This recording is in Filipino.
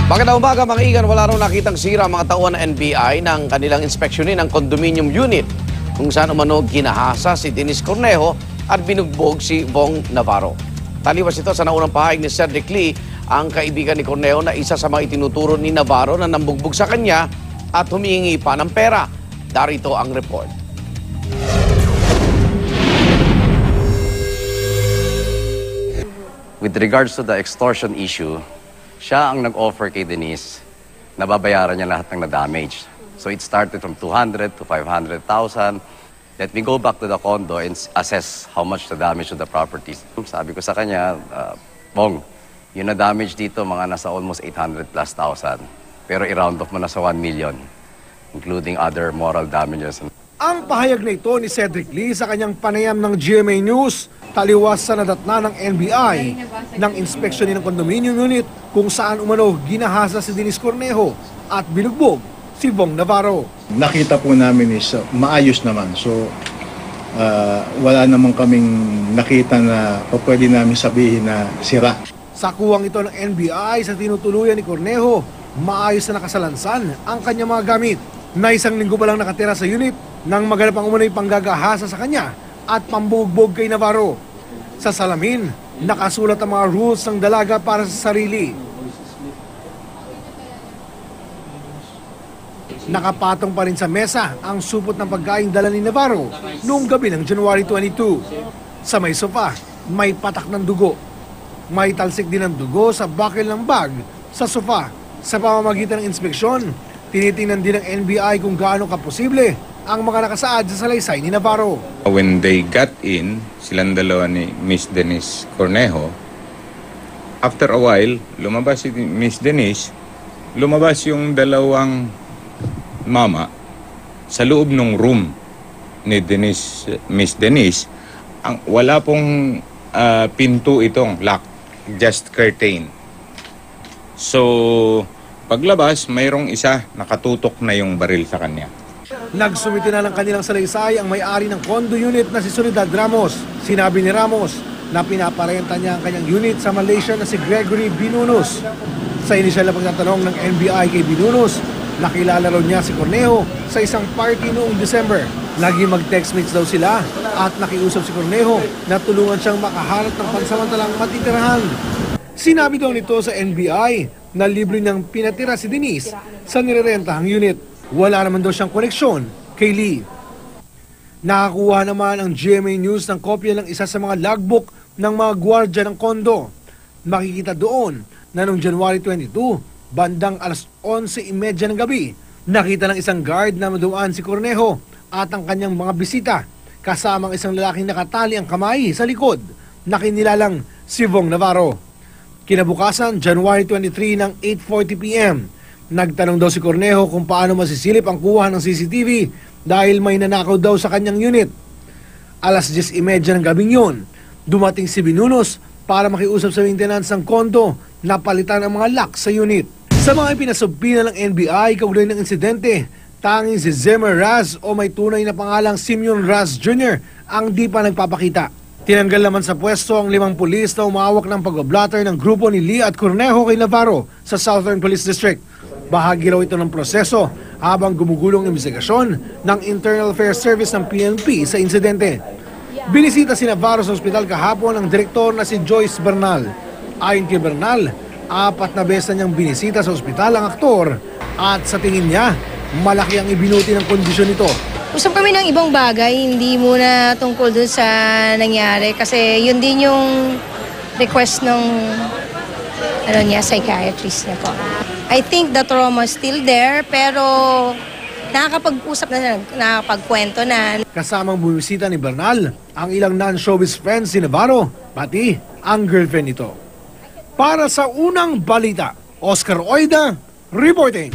Magandang umaga mga igan, wala raw nakitang sira mga tauhan ng NBI ng kanilang inspeksyonin ng condominium unit kung saan umano ginahasa si Dennis Cornejo at binugbog si Bong Navarro. Taliwas ito sa naunang pahayag ni Cedric Lee, ang kaibigan ni Cornejo na isa sa mga itinuturo ni Navarro na nambugbog sa kanya at humihingi pa ng pera. Darito ang report. With regards to the extortion issue, siya ang nag-offer kay Denise na babayaran niya lahat ng na-damage. So it started from 200 to 500,000. Let me go back to the condo and assess how much the damage to the properties. Sabi ko sa kanya, Bong, yung na-damage dito mga nasa almost 800 plus thousand. Pero i-round off mo na sa 1 million, including other moral damages. Ang pahayag na ito ni Cedric Lee sa kanyang panayam ng GMA News, taliwas sa nadatna ng NBI ng inspeksyon ng condominium unit kung saan umano ginahasa si Dennis Cornejo at binugbog si Bong Navarro. Nakita po namin is maayos naman. So wala naman kaming nakita na pwede namin sabihin na sira. Sa kuwang ito ng NBI sa tinutuluyan ni Cornejo, maayos na nakasalansan ang kanyang mga gamit. Na isang linggo pa lang nakatira sa unit nang maganap ang umano'y panggagahasa sa kanya at pambugbog kay Navarro. Sa salamin, nakasulat ang mga rules ng dalaga para sa sarili. Nakapatong pa rin sa mesa ang supot ng pagkain dala ni Navarro noong gabi ng January 22. Sa may sofa, may patak ng dugo. May talsik din ng dugo sa bakil ng bag sa sofa. Sa pamamagitan ng inspeksyon, tinitingnan din ng NBI kung gaano kaposible ang mga nakasaad sa salaysay ni Navarro. When they got in, silang dalawa ni Miss Denise Cornejo, after a while, lumabas si Miss Denise, lumabas yung dalawang mama sa loob ng room ni Miss Denise. Wala pong pinto itong lock, just curtain. So, paglabas, mayroong isa nakatutok na yung baril sa kanya. Nagsumiti na ng kanilang salaysay ang may-ari ng condo unit na si Soledad Ramos. Sinabi ni Ramos na pinaparenta niya ang kanyang unit sa Malaysia na si Gregory Binunos. Sa inisyal na pagtatanong ng NBI kay Binunos, nakilala raw niya si Cornejo sa isang party noong December. Naging mag-textmates daw sila at nakiusap si Cornejo na tulungan siyang makahanap ng pansamantalang matitirahan. Sinabi daw nito sa NBI na libre niyang pinatira si Denise sa nirerentahang unit. Wala naman daw siyang koneksyon kay Lee. Nakakuha naman ang GMA News ng kopya ng isa sa mga logbook ng mga gwardya ng kondo. Makikita doon na noong January 22, bandang alas 11:30 ng gabi, nakita ng isang guard na maduaan si Cornejo at ang kanyang mga bisita kasamang isang lalaking nakatali ang kamay sa likod na kinilalang si Bong Navarro. Kinabukasan, January 23 ng 8:40 p.m., nagtanong daw si Cornejo kung paano masisilip ang kuha ng CCTV dahil may nanakaw daw sa kanyang unit. Alas 10:30 ng gabing yun, dumating si Binunos para makiusap sa maintenance ng kondo na palitan ang mga lock sa unit. Sa mga ipinasubpina ng NBI kaugnay ng insidente, tanging si Zemer Raz o may tunay na pangalang Simeon Raz Jr. ang di pa nagpapakita. Tinanggal naman sa pwesto ang 5 pulis na umawak ng pagbablatter ng grupo ni Lee at Cornejo kay Navarro sa Southern Police District. Bahagi raw ito ng proseso habang gumugulong investigasyon ng Internal Affairs Service ng PNP sa insidente. Binisita si Navarro sa ospital kahapon ng direktor na si Joyce Bernal. Ayon kay Bernal, 4 na beses niyang binisita sa ospital ang aktor at sa tingin niya, malaki ang ibinuti ng kondisyon nito. Usap kami ng ibang bagay, hindi muna tungkol dun sa nangyari kasi yun din yung request ng psychiatrist niya po. I think the trauma is still there pero nakakapag-usap na, nakakapagkwento na. Kasamang bumisita ni Bernal ang ilang non-showbiz friends ni Navarro, pati ang girlfriend nito. Para sa unang balita, Oscar Oida, reporting.